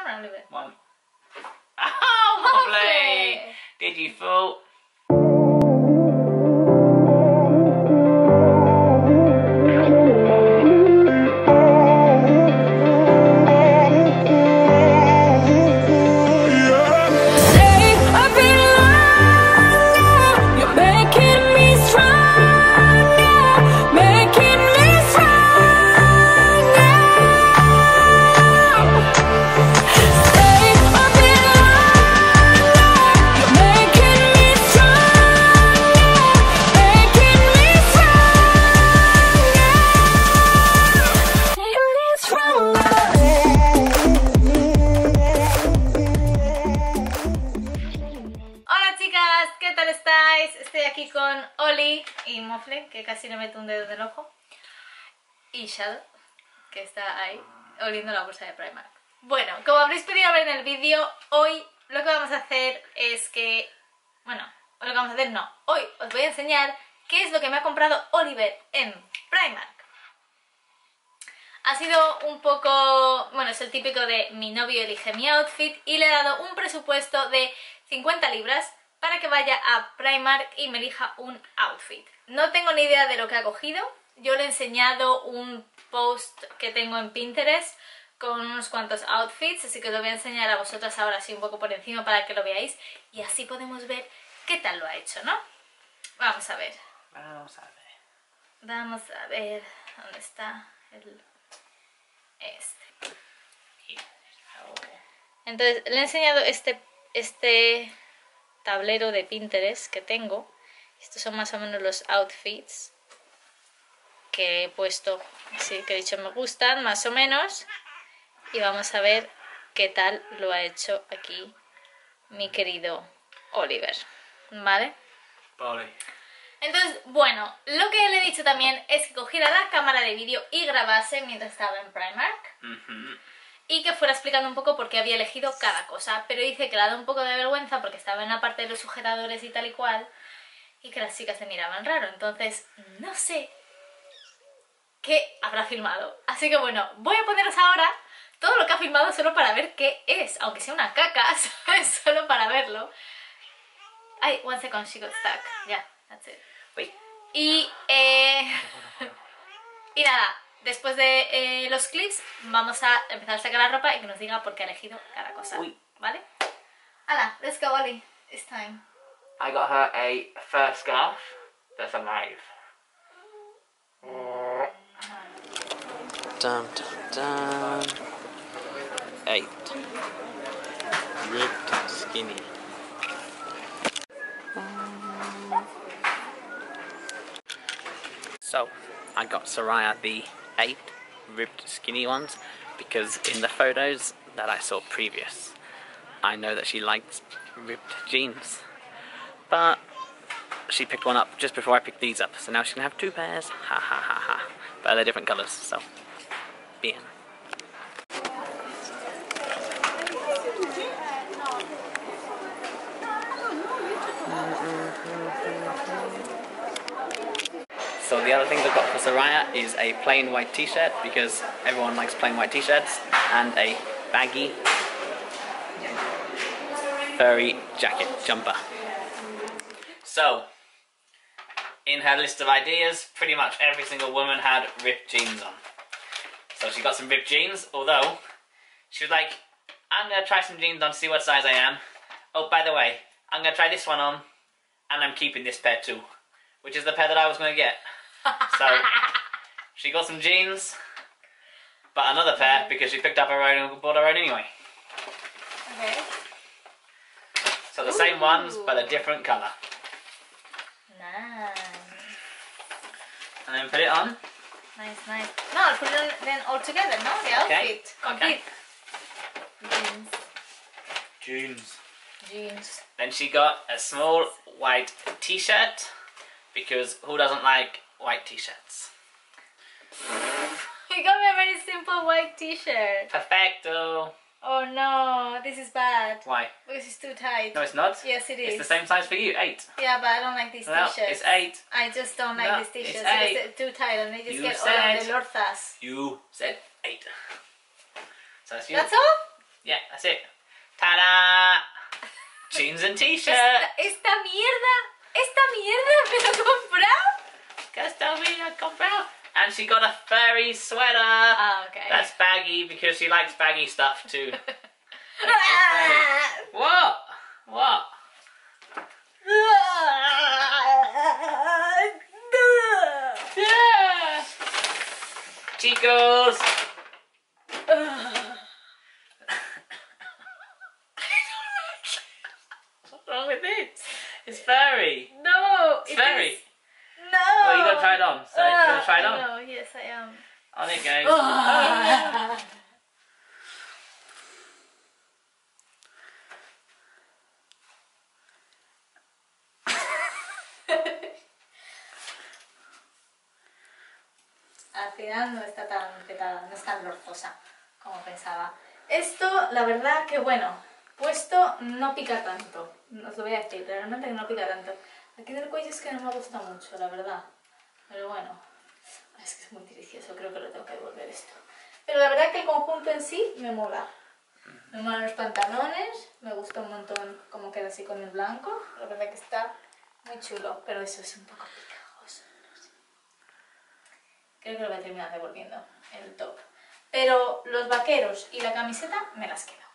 camera, Oliver. One. Oh, lovely! Did you fool? Aquí con Oli y Mofle, que casi le meto un dedo en el ojo, y Shadow, que está ahí oliendo la bolsa de Primark. Bueno, como habréis podido ver en el vídeo, hoy lo que vamos a hacer es que... Bueno, lo que vamos a hacer no. Hoy os voy a enseñar qué es lo que me ha comprado Oliver en Primark. Ha sido un poco... Bueno, es el típico de mi novio elige mi outfit y le he dado un presupuesto de 50 libras para que vaya a Primark y me elija un outfit. No tengo ni idea de lo que ha cogido. Yo le he enseñado un post que tengo en Pinterest con unos cuantos outfits, así que os lo voy a enseñar a vosotras ahora así un poco por encima para que lo veáis y así podemos ver qué tal lo ha hecho, ¿no? Vamos a ver. Vamos a ver. Vamos a ver dónde está el... este. Entonces le he enseñado este tablero de Pinterest que tengo. Estos son más o menos los outfits que he puesto, sí, que he dicho me gustan más o menos, y vamos a ver qué tal lo ha hecho aquí mi querido Oliver, ¿vale? Vale. Entonces, bueno, lo que le he dicho también es que cogiera la cámara de vídeo y grabase mientras estaba en Primark. Y que fuera explicando un poco por qué había elegido cada cosa, pero dice que le ha dado un poco de vergüenza porque estaba en la parte de los sujetadores y tal y cual, y que las chicas se miraban raro, entonces no sé qué habrá filmado. Así que bueno, voy a poneros ahora todo lo que ha filmado solo para ver qué es, aunque sea una caca, ¿sabes? Solo para verlo. Ay, one second, she got stuck. Yeah, that's it. Uy. Y nada, después de los clips vamos a empezar a sacar la ropa y que nos diga por qué ha elegido cada cosa. Uy. ¿Vale? Hala, let's go, Oli. It's time. I got her a fur scarf that's alive. Dum dum dum. 8. Ripped skinny. So, I got Soraya the 8 ripped skinny ones because in the photos that I saw previous, I know that she likes ripped jeans. But she picked one up just before I picked these up, so now she can have 2 pairs. Ha ha ha ha. But they're different colours, so bien. So the other things I've got for Soraya is a plain white t-shirt, because everyone likes plain white t-shirts, and a baggy furry jacket jumper. So, in her list of ideas, pretty much every single woman had ripped jeans on. So she got some ripped jeans, although she was like, I'm going to try some jeans on to see what size I am. Oh, by the way, I'm going to try this one on, and I'm keeping this pair too, which is the pair that I was going to get. So, she got some jeans, but another pair because she picked up her own and bought her own anyway. Okay. So the same ones, but a different colour. Nice. And then put it on. Nice, nice. No, I'll put it on then all together, no? The outfit. Complete. Jeans. Jeans. Jeans. Then she got a small white t-shirt, because who doesn't like white t-shirts? You got me a very simple white t-shirt. Perfecto. Oh no, this is bad. Why? Because it's too tight. No, it's not. Yes, it is. It's the same size for you, 8. Yeah, but I don't like these No, t-shirts. it's 8. I just don't like No, these t-shirts. it's 8. It's too tight and they just You get said all of the lorthas. You said 8. So that's you. That's all? Yeah, that's it. Ta-da! Jeans and t-shirt. Esta mierda me lo he comprado. Que esta vida comprado. And she got a furry sweater. Ah, okay. That's baggy because she likes baggy stuff too. What? What? Yeah. Chicos. What's wrong with this? It's furry. No, It's furry. No. Well, you gotta try it on. So you wanna try it on? No, yes, I am. On it goes. Al final no está tan petada, no es tan lorzosa como pensaba. Esto, la verdad que bueno, puesto no pica tanto. Os lo voy a decir, realmente no pica tanto. Aquí en el cuello es que no me gusta mucho, la verdad. Pero bueno, es que es muy delicioso, creo que lo tengo que devolver esto. Pero la verdad que el conjunto en sí me mola. Me molan los pantalones, me gusta un montón cómo queda así con el blanco. La verdad que está muy chulo, pero eso es un poco picajoso. No sé. Creo que lo voy a terminar devolviendo, el top. Pero los vaqueros y la camiseta me las quedo.